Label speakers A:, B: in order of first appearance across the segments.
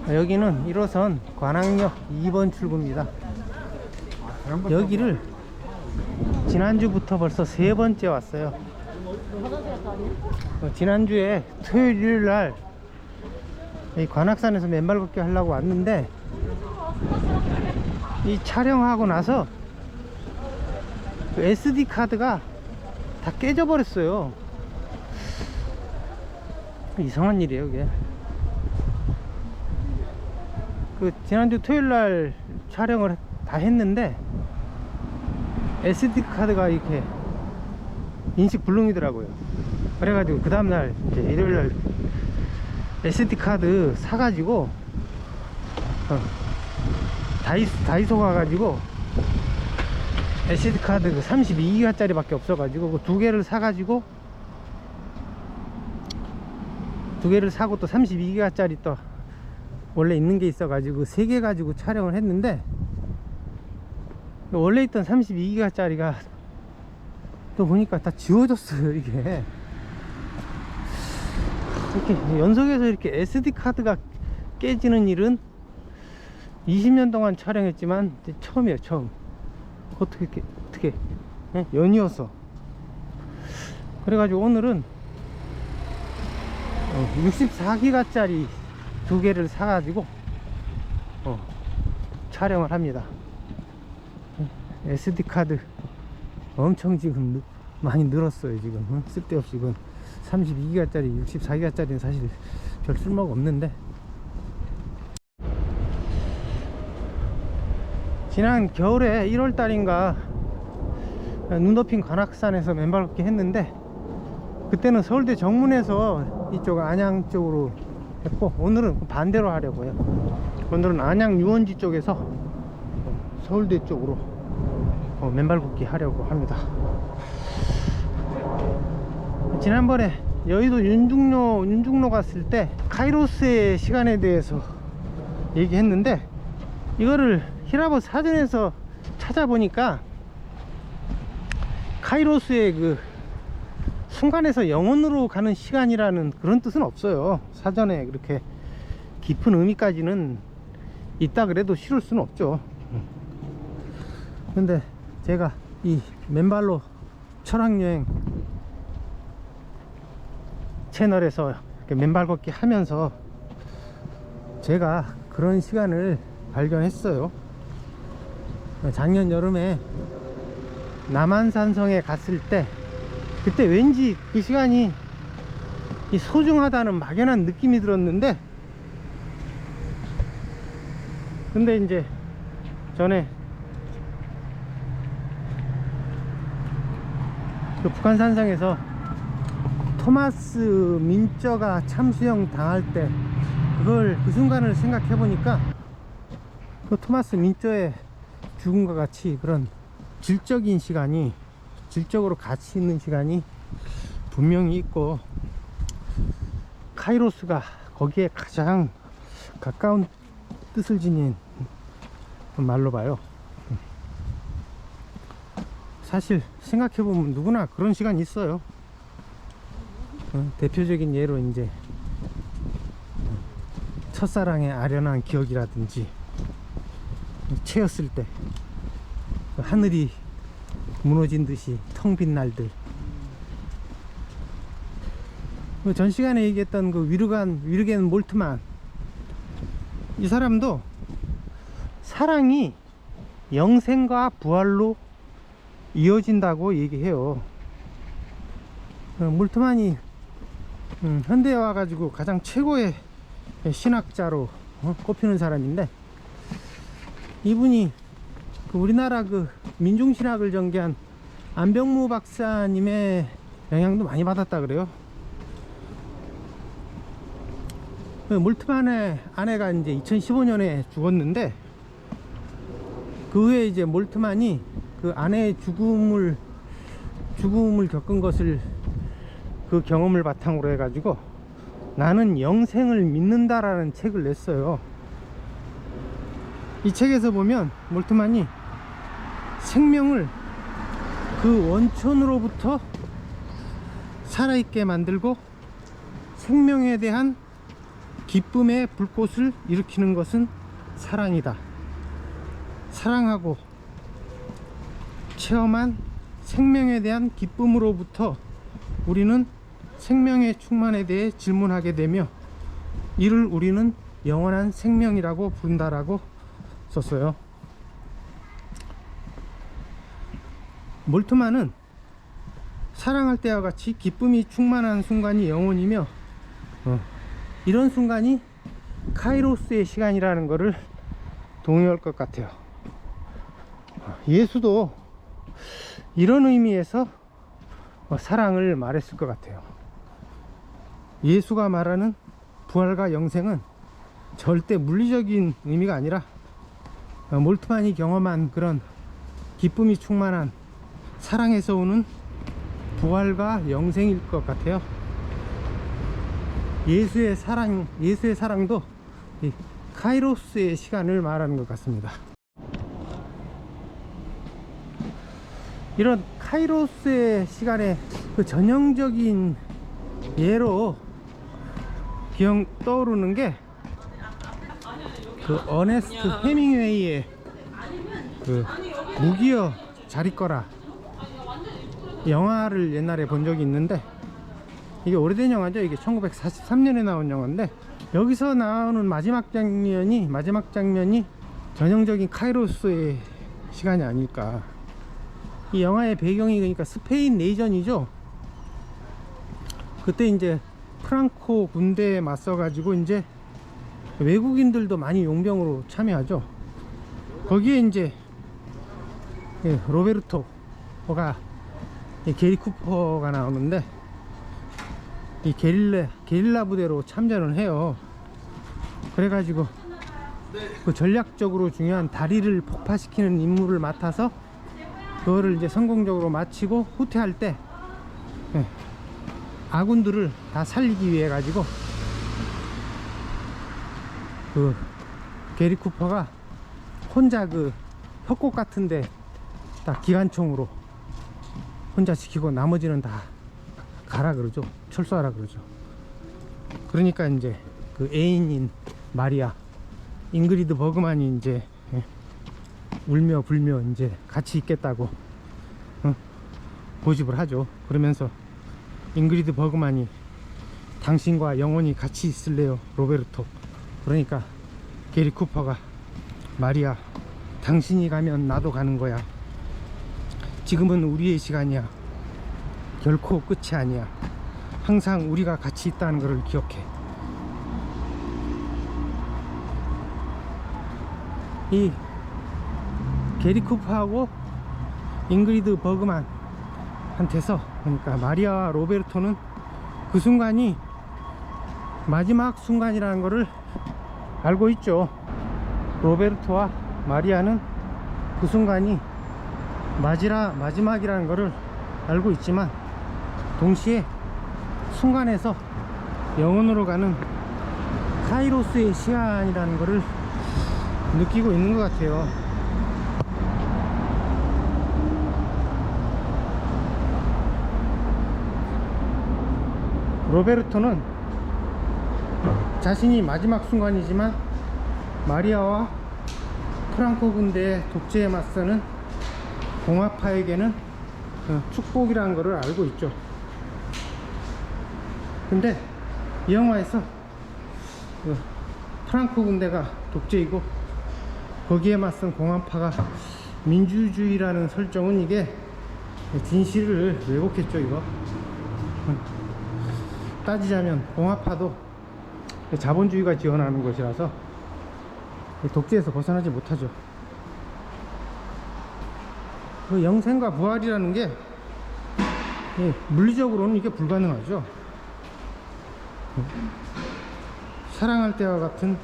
A: 여기는 1호선 관악역 2번 출구입니다. 여기를 지난주부터 벌써 3번째 왔어요. 지난주에 토요일 일요일날 관악산에서 맨발 걷기 하려고 왔는데, 이 촬영하고 나서 그 SD 카드가 다 깨져 버렸어요. 이상한 일이에요 이게. 그 지난주 토요일날 촬영을 다 했는데 SD 카드가 이렇게 인식 불능이더라고요. 그래가지고 그 다음날 이제 일요일날 SD 카드 사가지고 다이소 가가지고 SD 카드 그 32기가 짜리 밖에 없어가지고 그 두 개를 사가지고, 두 개를 사고 또 32기가 짜리 또 원래 있는 게 있어가지고 3개 가지고 촬영을 했는데, 원래 있던 32기가 짜리가 또 보니까 다 지워졌어요. 이게 이렇게 연속해서 이렇게 SD 카드가 깨지는 일은 20년 동안 촬영했지만 처음이에요. 처음. 어떻게 연이어서. 그래가지고 오늘은 64기가 짜리 두 개를 사가지고 촬영을 합니다. SD 카드 엄청 지금 많이 늘었어요. 지금 쓸데없이. 이건 32기가 짜리 64기가 짜리는 사실 별 쓸모가 없는데, 지난 겨울에 1월달인가 눈 덮인 관악산에서 맨발 걷기 했는데, 그때는 서울대 정문에서 이쪽 안양 쪽으로 했고, 오늘은 반대로 하려고요. 오늘은 안양 유원지 쪽에서 서울대 쪽으로 맨발 걷기 하려고 합니다. 지난번에 여의도 윤중로 갔을 때 카이로스의 시간에 대해서 얘기했는데, 이거를 히라보 사전에서 찾아보니까 카이로스의 그 순간에서 영혼으로 가는 시간이라는 그런 뜻은 없어요. 사전에 그렇게 깊은 의미까지는 있다 그래도 실을 수는 없죠. 근데 제가 이 맨발로 철학여행 채널에서 이렇게 맨발 걷기 하면서 제가 그런 시간을 발견했어요. 작년 여름에 남한산성에 갔을 때, 그때 왠지 그 시간이 소중하다는 막연한 느낌이 들었는데, 근데 이제 전에 그 북한산성에서 토마스 민쩌가 참수형 당할 때 그 순간을 생각해 보니까 그 토마스 민쩌의 죽음과 같이 그런 질적인 시간이, 질적으로 가치 있는 시간이 분명히 있고, 카이로스가 거기에 가장 가까운 뜻을 지닌 말로 봐요. 사실 생각해보면 누구나 그런 시간이 있어요. 대표적인 예로 이제 첫사랑의 아련한 기억이라든지, 채였을 때 하늘이 무너진 듯이 텅 빈 날들, 전 시간에 얘기했던 그 위르겐 몰트만, 이 사람도 사랑이 영생과 부활로 이어진다고 얘기해요. 몰트만이 현대에 와가지고 가장 최고의 신학자로 꼽히는 사람인데, 이분이 그 우리나라 그 민중신학을 전개한 안병무 박사님의 영향도 많이 받았다 그래요. 몰트만의 아내가 이제 2015년에 죽었는데, 그 후에 이제 몰트만이 그 아내의 죽음을 겪은 것을, 그 경험을 바탕으로 해가지고 나는 영생을 믿는다라는 책을 냈어요. 이 책에서 보면 몰트만이 생명을 그 원천으로부터 살아있게 만들고, 생명에 대한 기쁨의 불꽃을 일으키는 것은 사랑이다. 사랑하고 체험한 생명에 대한 기쁨으로부터 우리는 생명의 충만에 대해 질문하게 되며 이를 우리는 영원한 생명이라고 부른다라고 썼어요. 몰트만은 사랑할 때와 같이 기쁨이 충만한 순간이 영원이며 이런 순간이 카이로스의 시간이라는 것을 동의할 것 같아요. 예수도 이런 의미에서 사랑을 말했을 것 같아요. 예수가 말하는 부활과 영생은 절대 물리적인 의미가 아니라 몰트만이 경험한 그런 기쁨이 충만한 사랑에서 오는 부활과 영생일 것 같아요. 예수의 사랑도 이 카이로스의 시간을 말하는 것 같습니다. 이런 카이로스의 시간의 그 전형적인 예로 떠오르는 게 그 어네스트 헤밍웨이의 그 무기여 잘 있거라 영화를 옛날에 본 적이 있는데, 이게 오래된 영화죠. 이게 1943년에 나온 영화인데, 여기서 나오는 마지막 장면이 전형적인 카이로스의 시간이 아닐까. 이 영화의 배경이 그러니까 스페인 내전이죠. 그때 이제 프랑코 군대에 맞서 가지고 이제 외국인들도 많이 용병으로 참여하죠. 거기에 이제 로베르토가 게리 쿠퍼가 나오는데, 이 게릴라 부대로 참전을 해요. 그래가지고 그 전략적으로 중요한 다리를 폭파시키는 임무를 맡아서 그거를 이제 성공적으로 마치고 후퇴할 때 아군들을 다 살리기 위해 가지고 그 게리 쿠퍼가 혼자 그 협곡 같은데 딱 기관총으로 혼자 지키고 나머지는 다 가라 그러죠. 철수하라 그러죠. 그러니까 이제 그 애인인 마리아 잉그리드 버그만이 이제 울며 불며 이제 같이 있겠다고 고집을 하죠. 그러면서 잉그리드 버그만이 당신과 영원히 같이 있을래요, 로베르토. 그러니까 게리 쿠퍼가 마리아, 당신이 가면 나도 가는 거야. 지금은 우리의 시간이야. 결코 끝이 아니야. 항상 우리가 같이 있다는 것을 기억해. 이 게리 쿠퍼하고 잉그리드 버그만한테서, 그러니까 마리아와 로베르토는 그 순간이 마지막 순간이라는 것을 알고 있죠. 로베르토와 마리아는 그 순간이 마지막이라는 것을 알고 있지만 동시에 순간에서 영혼으로 가는 카이로스의 시간이라는 것을 느끼고 있는 것 같아요. 로베르토는 자신이 마지막 순간이지만 마리아와 프랑코 군대의 독재에 맞서는 공화파에게는 축복이라는 것을 알고 있죠. 근데 이 영화에서 프랑코 군대가 독재이고 거기에 맞선 공화파가 민주주의라는 설정은 이게 진실을 왜곡했죠. 이거 따지자면 공화파도 자본주의가 지원하는 것이라서 독재에서 벗어나지 못하죠. 그 영생과 부활이라는 게 물리적으로는 이게 불가능하죠. 사랑할 때와 같은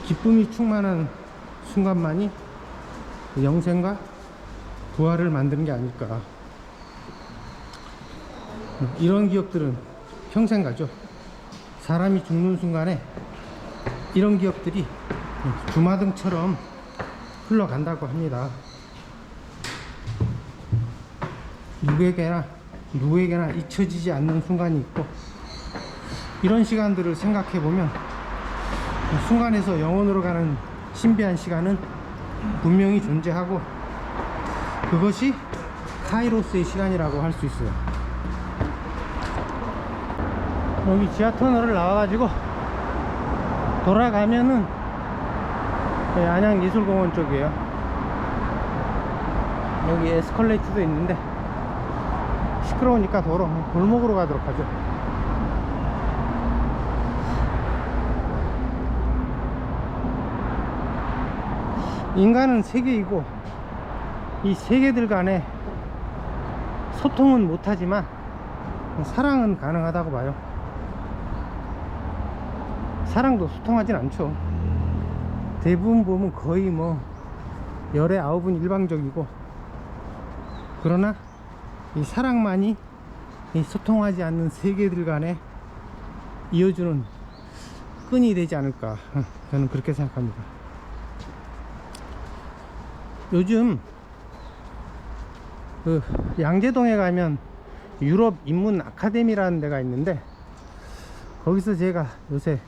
A: 기쁨이 충만한 순간만이 영생과 부활을 만드는 게 아닐까. 이런 기억들은 평생 가죠. 사람이 죽는 순간에 이런 기억들이 주마등처럼 흘러간다고 합니다. 누구에게나 잊혀지지 않는 순간이 있고, 이런 시간들을 생각해 보면 순간에서 영혼으로 가는 신비한 시간은 분명히 존재하고, 그것이 카이로스의 시간이라고 할 수 있어요. 여기 지하터널을 나와가지고 돌아가면은 안양예술공원 쪽이에요. 여기 에스컬레이터도 있는데 시끄러우니까 도로 골목으로 가도록 하죠. 인간은 세계이고 이 세계들 간에 소통은 못하지만 사랑은 가능하다고 봐요. 사랑도 소통하진 않죠. 대부분 보면 거의 뭐 열의 9은 일방적이고, 그러나 이 사랑만이 이 소통하지 않는 세계들 간에 이어주는 끈이 되지 않을까, 저는 그렇게 생각합니다. 요즘 그 양재동에 가면 유럽 인문 아카데미라는 데가 있는데, 거기서 제가 요새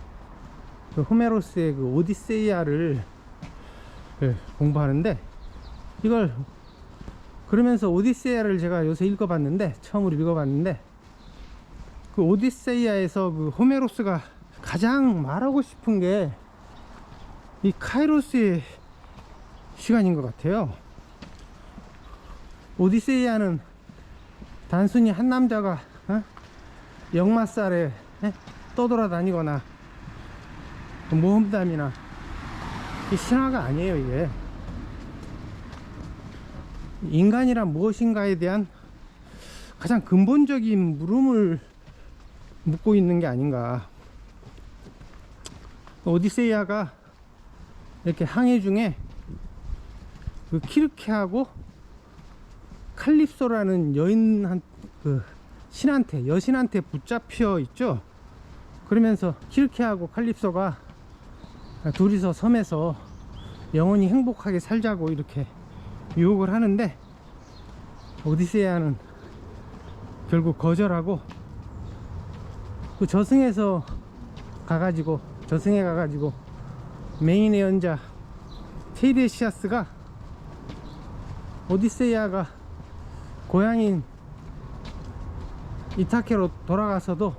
A: 그 호메로스의 그 오디세이아를 공부하는데, 이걸 그러면서 오디세이아를 제가 요새 읽어봤는데, 처음으로 읽어봤는데, 그 오디세이아에서 그 호메로스가 가장 말하고 싶은 게 이 카이로스의 시간인 것 같아요. 오디세이아는 단순히 한 남자가 역마살에 떠돌아다니거나 모험담이나 이 신화가 아니에요. 이게 인간이란 무엇인가에 대한 가장 근본적인 물음을 묻고 있는 게 아닌가. 오디세이아가 이렇게 항해 중에 그 키르케하고 칼립소라는 그 여신한테 붙잡혀 있죠. 그러면서 키르케하고 칼립소가 둘이서 섬에서 영원히 행복하게 살자고 이렇게 유혹을 하는데, 오디세이아는 결국 거절하고 그 저승에 가가지고 메인의 연자 테이레시아스가 오디세이아가 고향인 이타케로 돌아가서도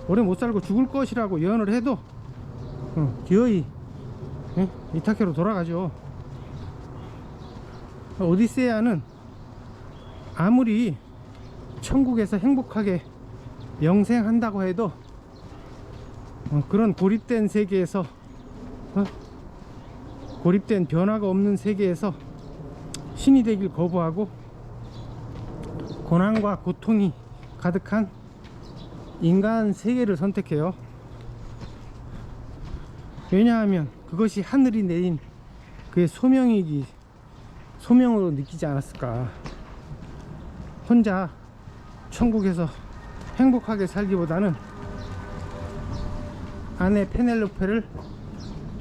A: 오래 못 살고 죽을 것이라고 예언을 해도 기어이 이타케로 돌아가죠. 오디세이아는 아무리 천국에서 행복하게 영생한다고 해도 그런 고립된 세계에서, 고립된 변화가 없는 세계에서 신이 되길 거부하고 고난과 고통이 가득한 인간 세계를 선택해요. 왜냐하면 그것이 하늘이 내린 그의 소명으로 느끼지 않았을까. 혼자 천국에서 행복하게 살기보다는 아내 페넬로페를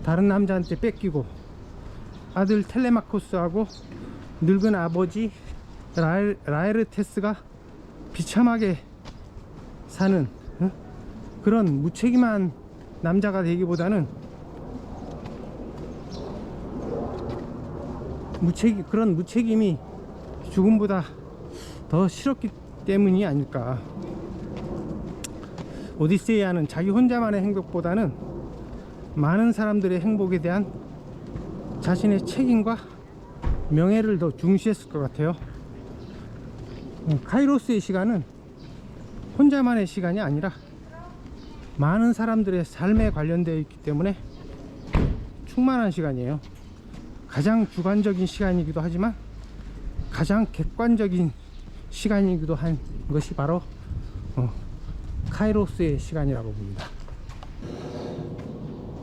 A: 다른 남자한테 뺏기고, 아들 텔레마코스하고 늙은 아버지 라에르테스가 비참하게 사는 그런 무책임한 남자가 되기보다는 그런 무책임이 죽음보다 더 싫었기 때문이 아닐까. 오디세이아는 자기 혼자만의 행복보다는 많은 사람들의 행복에 대한 자신의 책임과 명예를 더 중시했을 것 같아요. 카이로스의 시간은 혼자만의 시간이 아니라 많은 사람들의 삶에 관련되어 있기 때문에 충만한 시간이에요. 가장 주관적인 시간이기도 하지만 가장 객관적인 시간이기도 한 것이 바로 카이로스의 시간이라고 봅니다.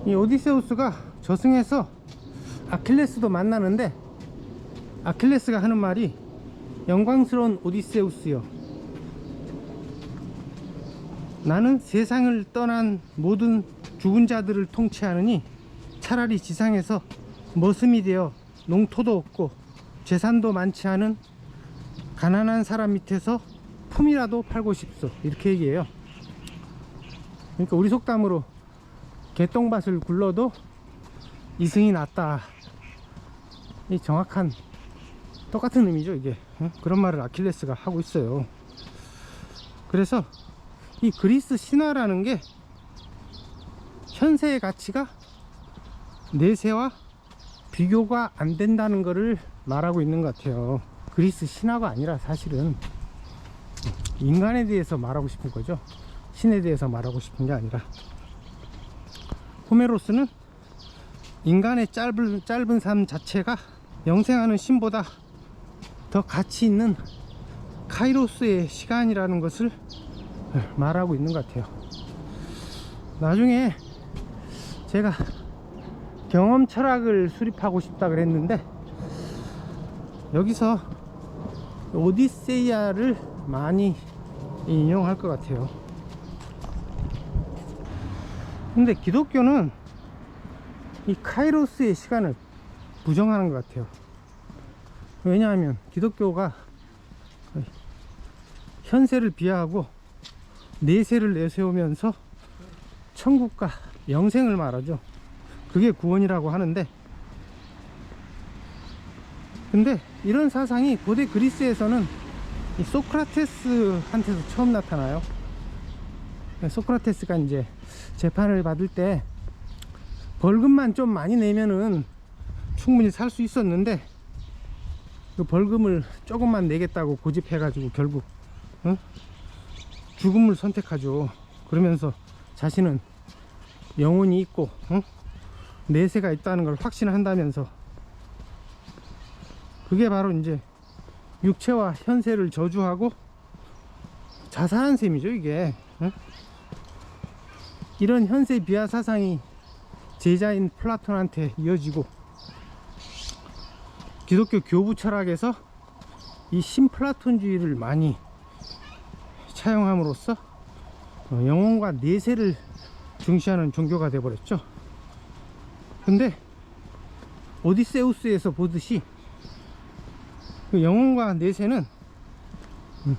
A: 이 오디세우스가 저승에서 아킬레스도 만나는데, 아킬레스가 하는 말이 영광스러운 오디세우스여, 나는 세상을 떠난 모든 죽은 자들을 통치하느니 차라리 지상에서 머슴이 되어 농토도 없고 재산도 많지 않은 가난한 사람 밑에서 품이라도 팔고 싶소, 이렇게 얘기해요. 그러니까 우리 속담으로 개똥밭을 굴러도 이승이 낫다. 이 정확한 똑같은 의미죠 이게. 그런 말을 아킬레스가 하고 있어요. 그래서 이 그리스 신화라는 게 현세의 가치가 내세와 비교가 안 된다는 것을 말하고 있는 것 같아요. 그리스 신화가 아니라 사실은 인간에 대해서 말하고 싶은 거죠. 신에 대해서 말하고 싶은 게 아니라. 호메로스는 인간의 짧은 삶 자체가 영생하는 신보다 더 가치 있는 카이로스의 시간이라는 것을 말하고 있는 것 같아요. 나중에 제가 경험 철학을 수립하고 싶다 그랬는데 여기서 오디세이아를 많이 인용할 것 같아요. 근데 기독교는 이 카이로스의 시간을 부정하는 것 같아요. 왜냐하면 기독교가 현세를 비하하고 내세를 내세우면서 천국과 영생을 말하죠. 그게 구원이라고 하는데, 근데 이런 사상이 고대 그리스에서는 이 소크라테스한테서 처음 나타나요. 소크라테스가 이제 재판을 받을 때 벌금만 좀 많이 내면은 충분히 살 수 있었는데 그 벌금을 조금만 내겠다고 고집해가지고 결국 죽음을 선택하죠. 그러면서 자신은 영혼이 있고 내세가 있다는 걸 확신한다면서, 그게 바로 이제 육체와 현세를 저주하고 자살한 셈이죠 이게. 이런 현세 비하 사상이 제자인 플라톤한테 이어지고, 기독교 교부 철학에서 이 신플라톤주의를 많이 차용함으로써 영혼과 내세를 중시하는 종교가 되어버렸죠. 근데 오디세우스에서 보듯이 그 영혼과 내세는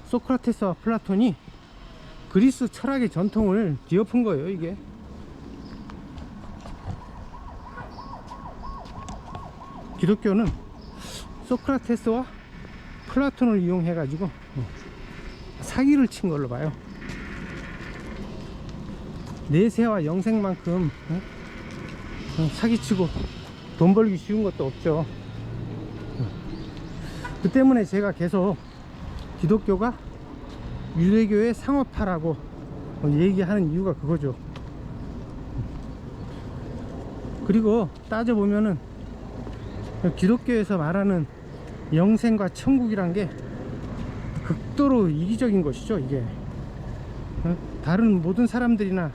A: 소크라테스와 플라톤이 그리스 철학의 전통을 뒤엎은 거예요 이게. 기독교는 소크라테스와 플라톤을 이용해 가지고 사기를 친 걸로 봐요. 내세와 영생만큼 사기치고 돈 벌기 쉬운 것도 없죠. 그 때문에 제가 계속 기독교가 유대교의 상업화라고 얘기하는 이유가 그거죠. 그리고 따져보면은 기독교에서 말하는 영생과 천국이란 게 극도로 이기적인 것이죠 이게. 다른 모든 사람들이나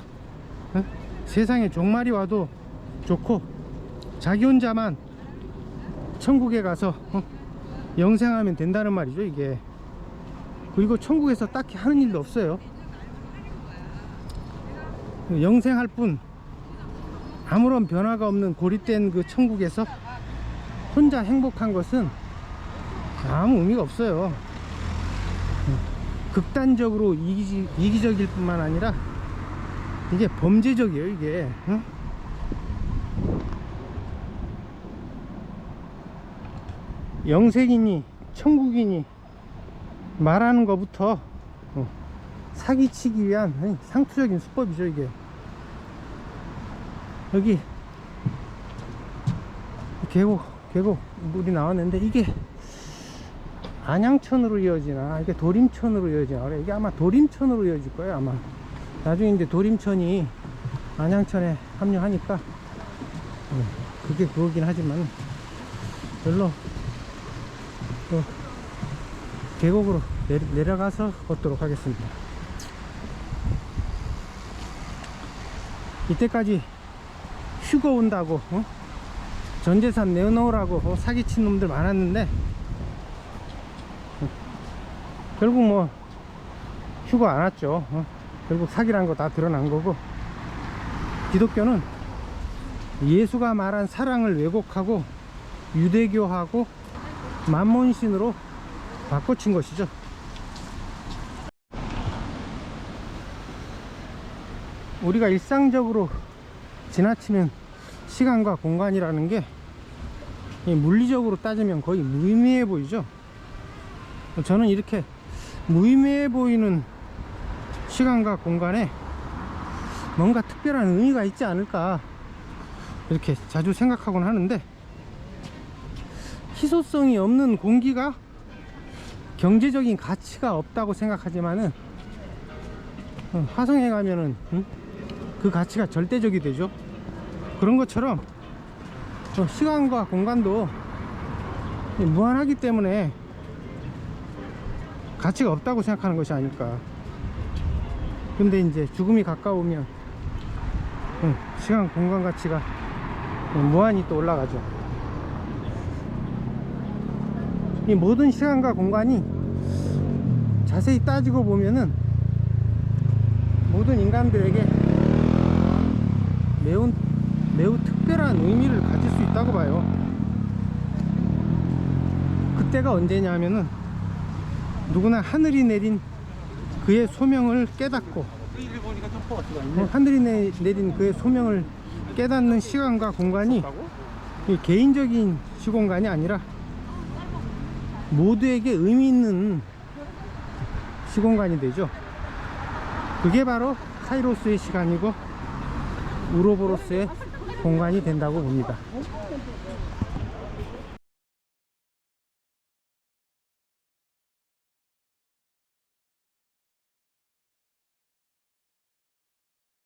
A: 세상에 종말이 와도 좋고 자기 혼자만 천국에 가서 영생하면 된다는 말이죠 이게. 그리고 천국에서 딱히 하는 일도 없어요. 영생할 뿐, 아무런 변화가 없는 고립된 그 천국에서 혼자 행복한 것은 아무 의미가 없어요. 극단적으로 이기적일 뿐만 아니라 이게 범죄적이에요 이게. 영생이니 천국이니 말하는 것부터 사기치기 위한 상투적인 수법이죠 이게. 여기 계곡 물이 나왔는데 이게 안양천으로 이어지나 이게 도림천으로 이어지나 그래. 이게 아마 도림천으로 이어질 거예요 아마. 나중에 이제 도림천이 안양천에 합류하니까 그게 그거긴 하지만 별로 또 계곡으로 내려가서 걷도록 하겠습니다. 이때까지 휴거 온다고 전재산 내놓으라고 사기친 놈들 많았는데 결국 뭐 휴거 안 왔죠. 결국 사기란 거 다 드러난 거고, 기독교는 예수가 말한 사랑을 왜곡하고 유대교하고 만몬신으로 바꿔친 것이죠. 우리가 일상적으로 지나치는 시간과 공간이라는 게 물리적으로 따지면 거의 무의미해 보이죠. 저는 이렇게 무의미해 보이는 시간과 공간에 뭔가 특별한 의미가 있지 않을까 이렇게 자주 생각하곤 하는데, 희소성이 없는 공기가 경제적인 가치가 없다고 생각하지만은 화성에 가면은 그 가치가 절대적이 되죠. 그런 것처럼 시간과 공간도 무한하기 때문에 가치가 없다고 생각하는 것이 아닐까. 근데 이제 죽음이 가까우면 시간 공간 가치가 무한히 또 올라가죠. 이 모든 시간과 공간이 자세히 따지고 보면은 모든 인간들에게 매우 특별한 의미를 가질 수 있다고 봐요. 그때가 언제냐 하면은 누구나 하늘이 내린 그의 소명을 깨닫고, 하늘이 내린 그의 소명을 깨닫는 시간과 공간이 개인적인 시공간이 아니라 모두에게 의미 있는 시공간이 되죠. 그게 바로 카이로스의 시간이고 우로보로스의 공간이 된다고 봅니다.